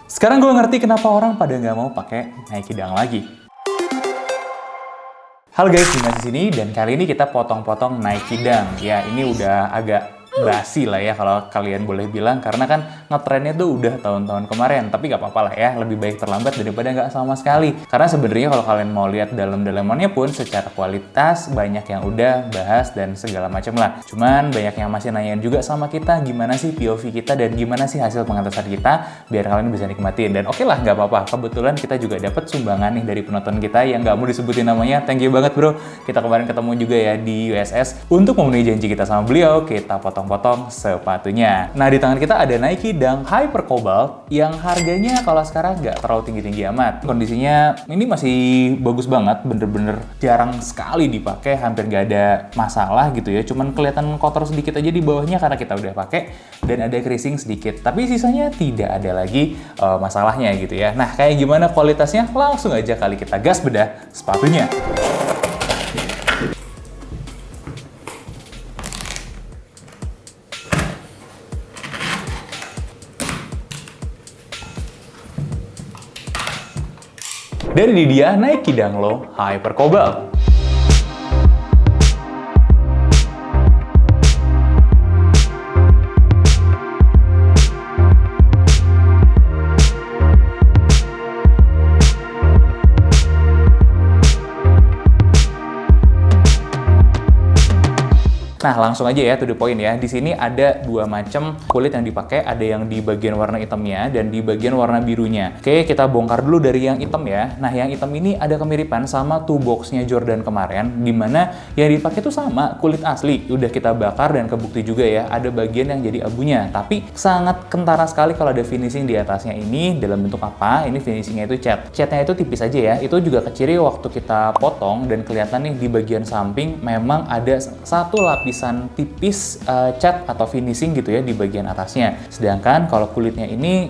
Sekarang gue ngerti kenapa orang pada nggak mau pakai Nike Dunk lagi. Halo guys, Dimas di sini dan kali ini kita potong-potong Nike Dunk. Ya, ini udah agak basi lah ya kalau kalian boleh bilang, karena kan ngetrennya tuh udah tahun-tahun kemarin. Tapi nggak apa-apa lah ya, lebih baik terlambat daripada nggak sama sekali. Karena sebenarnya kalau kalian mau lihat dalam-dalamannya pun secara kualitas banyak yang udah bahas dan segala macam lah. Cuman banyak yang masih nanyain juga sama kita gimana sih POV kita dan gimana sih hasil pengetesan kita biar kalian bisa nikmatin. Dan oke lah, nggak apa-apa. Kebetulan kita juga dapat sumbangan nih dari penonton kita yang nggak mau disebutin namanya. Thank you banget bro. Kita kemarin ketemu juga ya di USS. Untuk memenuhi janji kita sama beliau, kita potong sepatunya. Nah, di tangan kita ada Nike Dunk Hyper Cobalt yang harganya kalau sekarang nggak terlalu tinggi-tinggi amat. Kondisinya ini masih bagus banget, bener-bener jarang sekali dipakai, hampir nggak ada masalah gitu ya. Cuman kelihatan kotor sedikit aja di bawahnya karena kita udah pakai dan ada creasing sedikit. Tapi sisanya tidak ada lagi masalahnya gitu ya. Nah, kayak gimana kualitasnya? Langsung aja kali kita gas bedah sepatunya. Dan ini dia Nike Dunk Low Hyper Cobalt. Nah, langsung aja ya to the point ya. Di sini ada dua macam kulit yang dipakai, ada yang di bagian warna hitamnya dan di bagian warna birunya. Oke, kita bongkar dulu dari yang hitam ya. Nah, yang hitam ini ada kemiripan sama two box-nya Jordan kemarin, dimana yang dipakai tuh sama kulit asli. Udah kita bakar dan kebukti juga ya, ada bagian yang jadi abunya. Tapi sangat kentara sekali kalau ada finishing di atasnya ini. Dalam bentuk apa? Ini finishingnya itu cat. Catnya itu tipis aja ya. Itu juga keciri waktu kita potong dan kelihatan nih di bagian samping memang ada satu lapisan tipis cat atau finishing gitu ya di bagian atasnya. Sedangkan kalau kulitnya ini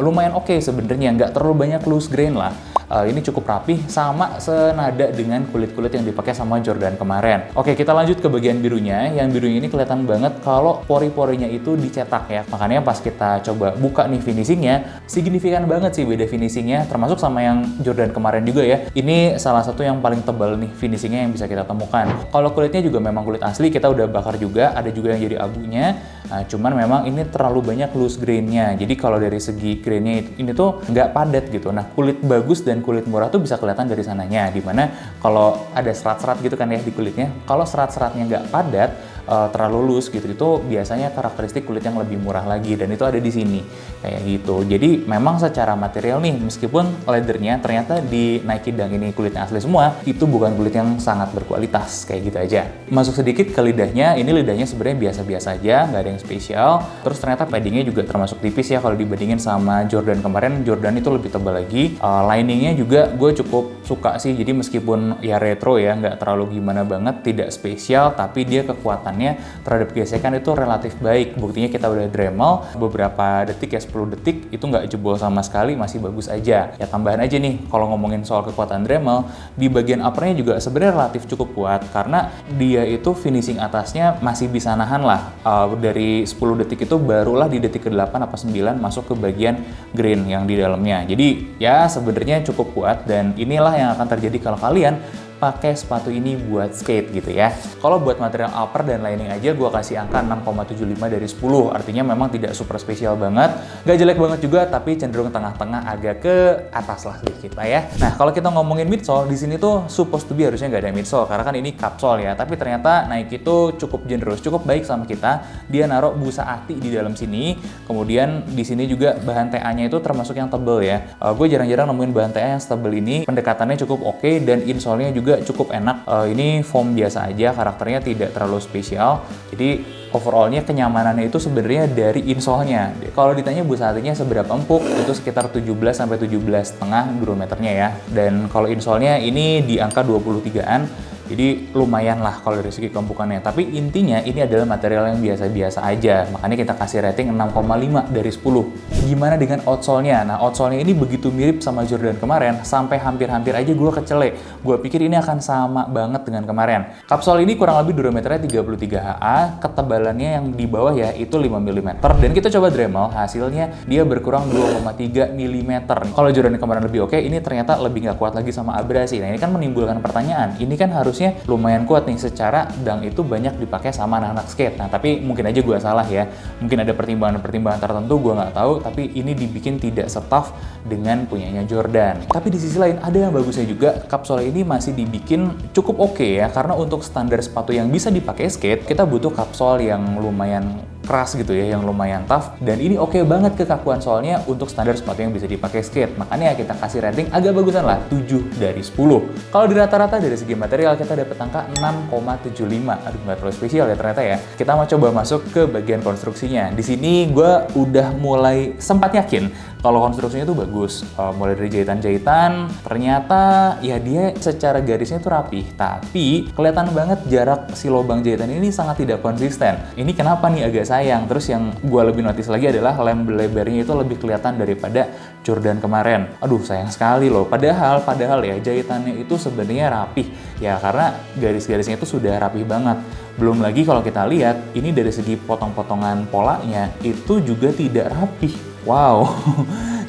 lumayan oke sebenarnya, nggak terlalu banyak loose grain lah. Ini cukup rapih, sama senada dengan kulit-kulit yang dipakai sama Jordan kemarin. Oke, kita lanjut ke bagian birunya. Yang birunya ini kelihatan banget kalau pori-porinya itu dicetak ya. Makanya pas kita coba buka nih finishingnya, signifikan banget sih beda finishingnya, termasuk sama yang Jordan kemarin juga ya. Ini salah satu yang paling tebal nih finishingnya yang bisa kita temukan. Kalau kulitnya juga memang kulit asli, kita udah bakar juga, ada juga yang jadi abunya. Nah, cuman memang ini terlalu banyak loose grainnya. Jadi kalau dari segi grainnya ini tuh nggak padat gitu. Nah, kulit bagus dan kulit murah tuh bisa kelihatan dari sananya. Dimana kalau ada serat-serat gitu kan ya di kulitnya, kalau serat-seratnya nggak padat, terlalu loose gitu, itu biasanya karakteristik kulit yang lebih murah lagi, dan itu ada di sini kayak gitu. Jadi memang secara material nih, meskipun leathernya ternyata di Nike Dunk ini kulitnya asli semua, itu bukan kulit yang sangat berkualitas kayak gitu aja. Masuk sedikit ke lidahnya, ini lidahnya sebenarnya biasa-biasa aja, nggak ada yang spesial. Terus ternyata paddingnya juga termasuk tipis ya kalau dibandingin sama Jordan kemarin. Jordan itu lebih tebal lagi. Liningnya juga gue cukup suka sih, jadi meskipun ya retro ya, nggak terlalu gimana banget, tidak spesial, tapi dia kekuatan terhadap gesekan itu relatif baik. Buktinya kita udah Dremel beberapa detik ya, 10 detik itu nggak jebol sama sekali, masih bagus aja. Ya tambahan aja nih, kalau ngomongin soal kekuatan Dremel, di bagian uppernya juga sebenarnya relatif cukup kuat, karena dia itu finishing atasnya masih bisa nahan lah. Dari 10 detik itu barulah di detik ke-8 apa 9 masuk ke bagian green yang di dalamnya. Jadi ya sebenarnya cukup kuat, dan inilah yang akan terjadi kalau kalian pakai sepatu ini buat skate gitu ya. Kalau buat material upper dan lining aja gue kasih angka 6,75 dari 10. Artinya memang tidak super spesial banget, gak jelek banget juga, tapi cenderung tengah-tengah, agak ke atas lah sedikit lah ya. Nah, kalau kita ngomongin midsole, di sini tuh supposed to be harusnya nggak ada midsole karena kan ini capsule ya. Tapi ternyata Nike itu cukup generous, cukup baik sama kita. Dia naruh busa ati di dalam sini. Kemudian di sini juga bahan TA-nya itu termasuk yang tebel ya. Gue jarang-jarang nemuin bahan TA yang setebel ini. Pendekatannya cukup oke dan insole-nya juga cukup enak. Ini foam biasa aja, karakternya tidak terlalu spesial. Jadi overallnya kenyamanannya itu sebenarnya dari insole-nya. Kalau ditanya busa hatinya seberapa empuk, itu sekitar 17 sampai 17,5 Durometernya ya. Dan kalau insole-nya ini di angka 23-an. Jadi lumayan lah kalau dari segi keempukannya. Tapi intinya ini adalah material yang biasa-biasa aja. Makanya kita kasih rating 6,5 dari 10. Gimana dengan outsole-nya? Nah, outsole-nya ini begitu mirip sama Jordan kemarin, sampai hampir-hampir aja gue kecele. Gue pikir ini akan sama banget dengan kemarin. Kapsul ini kurang lebih diameternya 33 HA, ketebalannya yang di bawah ya itu 5 mm. Dan kita coba Dremel, hasilnya dia berkurang 2,3 mm. Kalau Jordan kemarin lebih oke, ini ternyata lebih nggak kuat lagi sama abrasi. Nah, ini kan menimbulkan pertanyaan. Ini kan harusnya lumayan kuat nih, secara dang itu banyak dipakai sama anak-anak skate. Nah, tapi mungkin aja gue salah ya. Mungkin ada pertimbangan-pertimbangan tertentu, gue nggak tahu. Tapi ini dibikin tidak setaf dengan punyanya Jordan. Tapi di sisi lain ada yang bagusnya juga. Kapsul ini masih dibikin cukup oke ya, karena untuk standar sepatu yang bisa dipakai skate, kita butuh kapsul yang lumayan keras gitu ya, yang lumayan tough, dan ini oke banget kekakuan soalnya untuk standar sepatu yang bisa dipakai skate. Makanya kita kasih rating agak bagusan lah, 7 dari 10. Kalau di rata-rata dari segi material kita dapat angka 6,75. Aduh, nggak terlalu spesial ya ternyata ya. Kita mau coba masuk ke bagian konstruksinya. Di sini gue udah mulai sempat yakin kalau konstruksinya tuh bagus. Mulai dari jahitan-jahitan, ternyata ya dia secara garisnya tuh rapih, tapi kelihatan banget jarak si lubang jahitan ini sangat tidak konsisten. Ini kenapa nih agak sayang. Terus yang gue lebih notice lagi adalah lem lebarnya itu lebih kelihatan daripada Jordan kemarin. Aduh, sayang sekali loh. Padahal ya jahitannya itu sebenarnya rapih ya, karena garis-garisnya itu sudah rapih banget. Belum lagi kalau kita lihat ini dari segi potong-potongan polanya itu juga tidak rapih. Wow,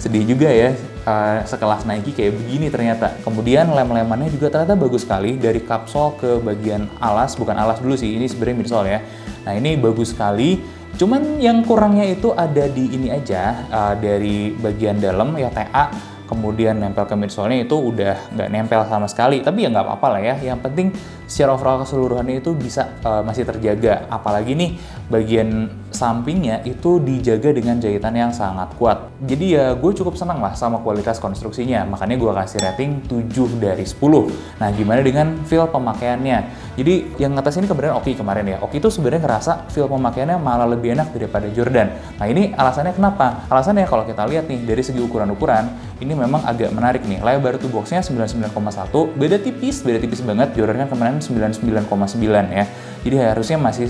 sedih juga ya. Sekelas Nike kayak begini ternyata. Kemudian lem-lemannya juga ternyata bagus sekali, dari kapsul ke bagian alas, bukan alas dulu sih, ini sebenarnya midsole ya. Nah, ini bagus sekali. Cuman yang kurangnya itu ada di ini aja, dari bagian dalam ya TA, kemudian nempel ke midsole-nya itu udah nggak nempel sama sekali. Tapi ya nggak apa-apa lah ya, yang penting secara overall keseluruhannya itu bisa masih terjaga. Apalagi nih bagian sampingnya itu dijaga dengan jahitan yang sangat kuat. Jadi ya gue cukup senang lah sama kualitas konstruksinya. Makanya gue kasih rating 7 dari 10. Nah, gimana dengan feel pemakaiannya? Jadi yang atas ini kebenaran Oki kemarin ya. Oki itu sebenarnya ngerasa feel pemakaiannya malah lebih enak daripada Jordan. Nah, ini alasannya kenapa? Alasannya kalau kita lihat nih dari segi ukuran-ukuran, ini memang agak menarik nih. Lebar tuh boxnya 99,1, beda tipis banget. Jordan kan kemarin 99,9 ya. Jadi harusnya masih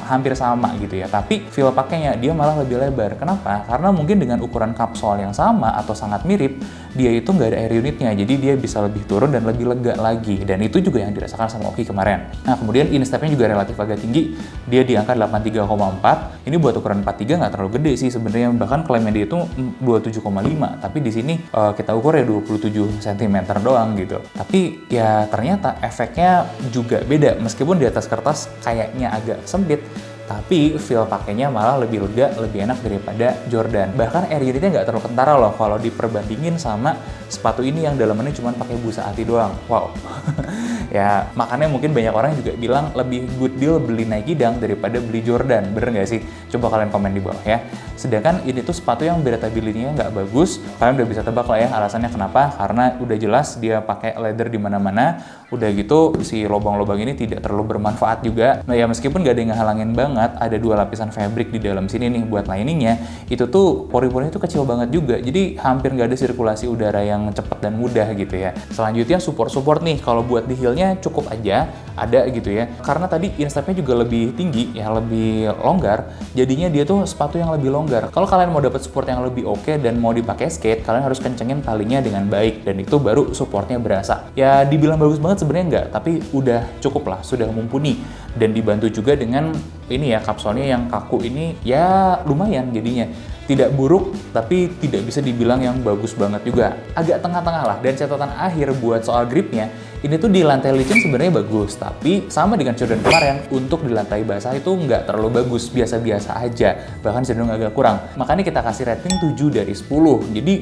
hampir sama gitu ya. Tapi feel pakainya dia malah lebih lebar. Kenapa? Karena mungkin dengan ukuran kapsul yang sama atau sangat mirip, dia itu nggak ada air unitnya. Jadi dia bisa lebih turun dan lebih lega lagi. Dan itu juga yang dirasakan sama Oki kemarin. Nah, kemudian instepnya juga relatif agak tinggi. Dia di angka 83,4. Ini buat ukuran 43 nggak terlalu gede sih sebenarnya. Bahkan klaimnya dia itu 27,5. Tapi di sini kita ukur ya 27 cm doang gitu. Tapi ya ternyata efeknya juga beda. Meskipun di atas kertas kayaknya agak sempit, tapi feel pakainya malah lebih lega, lebih enak daripada Jordan. Bahkan air unitnya nggak terlalu kentara loh kalau diperbandingin sama sepatu ini yang dalamannya cuma pakai busa ati doang. Wow. Ya, makanya mungkin banyak orang juga bilang lebih good deal beli Nike Dunk daripada beli Jordan. Bener nggak sih? Coba kalian komen di bawah ya. Sedangkan ini tuh sepatu yang breathability-nya nggak bagus. Kalian udah bisa tebak lah ya alasannya kenapa. Karena udah jelas dia pakai leather di mana-mana. Udah gitu si lubang-lubang ini tidak terlalu bermanfaat juga. Nah ya, meskipun nggak ada yang ngehalangin banget, ada 2 lapisan fabric di dalam sini nih buat liningnya. Itu tuh pori-porinya tuh kecil banget juga. Jadi hampir nggak ada sirkulasi udara yang cepat dan mudah gitu ya. Selanjutnya support nih. Kalau buat di heel-nya cukup aja ada gitu ya, karena tadi instepnya juga lebih tinggi ya, lebih longgar, jadinya dia tuh sepatu yang lebih longgar. Kalau kalian mau dapat support yang lebih oke dan mau dipakai skate, kalian harus kencengin talinya dengan baik, dan itu baru supportnya berasa. Ya dibilang bagus banget sebenarnya enggak, tapi udah cukup lah, sudah mumpuni. Dan dibantu juga dengan ini ya, kapsulnya yang kaku ini ya lumayan jadinya. Tidak buruk, tapi tidak bisa dibilang yang bagus banget juga. Agak tengah-tengah lah. Dan catatan akhir buat soal gripnya, ini tuh di lantai licin sebenarnya bagus, tapi sama dengan Jordan kemarin, untuk di lantai basah itu nggak terlalu bagus, biasa-biasa aja, bahkan cenderung agak kurang. Makanya kita kasih rating 7 dari 10. Jadi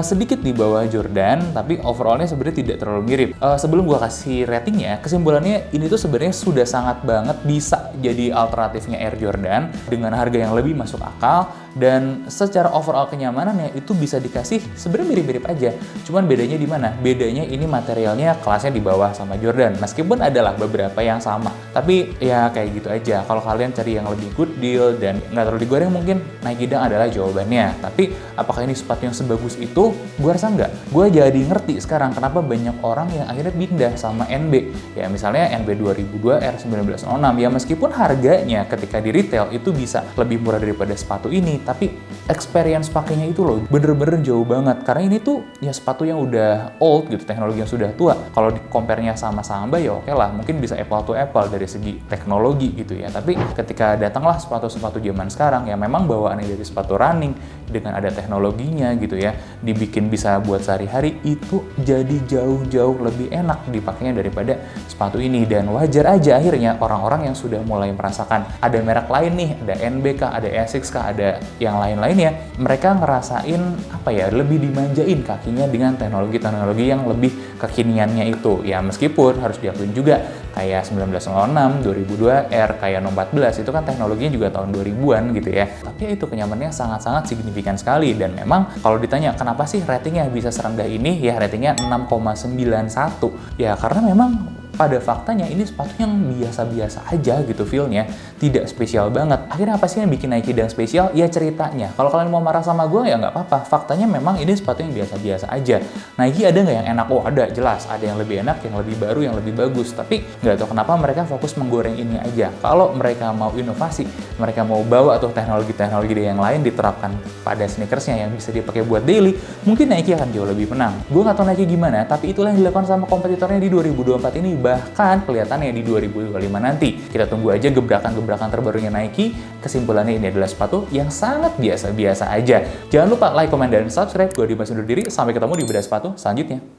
sedikit di bawah Jordan, tapi overallnya sebenarnya tidak terlalu mirip. Sebelum gua kasih ratingnya, kesimpulannya ini tuh sebenarnya sudah sangat banget bisa jadi alternatifnya Air Jordan dengan harga yang lebih masuk akal, Dan secara overall kenyamanannya itu bisa dikasih sebenarnya mirip-mirip aja. Cuman bedanya di mana? Bedanya ini materialnya kelasnya di bawah sama Jordan. Meskipun adalah beberapa yang sama. Tapi ya kayak gitu aja. Kalau kalian cari yang lebih good deal dan nggak terlalu digoreng, mungkin Nike Dunk adalah jawabannya. Tapi apakah ini sepatu yang sebagus itu? Gue rasa nggak. Gue jadi ngerti sekarang kenapa banyak orang yang akhirnya pindah sama NB. Ya misalnya NB 2002 R1906. Ya meskipun harganya ketika di retail itu bisa lebih murah daripada sepatu ini, tapi experience pakainya itu loh bener-bener jauh banget. Karena ini tuh ya sepatu yang udah old gitu, teknologi yang sudah tua. Kalau di compare-nya sama Samba ya oke lah, mungkin bisa apple to apple dari segi teknologi gitu ya. Tapi ketika datanglah sepatu-sepatu zaman sekarang ya memang bawaannya dari sepatu running dengan ada teknologinya gitu ya, dibikin bisa buat sehari-hari, itu jadi jauh-jauh lebih enak dipakainya daripada sepatu ini. Dan wajar aja akhirnya orang-orang yang sudah mulai merasakan ada merek lain nih, ada NB kah, ada Asics kah, ada yang lain-lainnya, mereka ngerasain apa ya, lebih dimanjain kakinya dengan teknologi-teknologi yang lebih kekiniannya itu. Ya meskipun harus diakuin juga kayak 1906, 2002R, kayak No 14 itu kan teknologinya juga tahun 2000-an gitu ya. Tapi itu kenyamanannya sangat-sangat signifikan sekali. Dan memang kalau ditanya kenapa sih ratingnya bisa serendah ini, ya ratingnya 6,91. Ya karena memang pada faktanya ini sepatu yang biasa-biasa aja gitu feel-nya, tidak spesial banget. Akhirnya apa sih yang bikin Nike Dunk spesial? Ya ceritanya. Kalau kalian mau marah sama gue ya nggak apa-apa. Faktanya memang ini sepatu yang biasa-biasa aja. Nike ada nggak yang enak? Oh ada, jelas. Ada yang lebih enak, yang lebih baru, yang lebih bagus. Tapi nggak tahu kenapa mereka fokus menggoreng ini aja. Kalau mereka mau inovasi, mereka mau bawa atau teknologi-teknologi yang lain diterapkan pada sneakersnya yang bisa dipakai buat daily, mungkin Nike akan jauh lebih menang. Gue nggak tahu Nike gimana, tapi itulah yang dilakukan sama kompetitornya di 2024 ini. Bahkan kelihatannya di 2025 nanti. Kita tunggu aja gebrakan-gebrakan terbarunya Nike. Kesimpulannya ini adalah sepatu yang sangat biasa-biasa aja. Jangan lupa like, comment, dan subscribe. Gue Dimas undur diri. Sampai ketemu di bedah sepatu selanjutnya.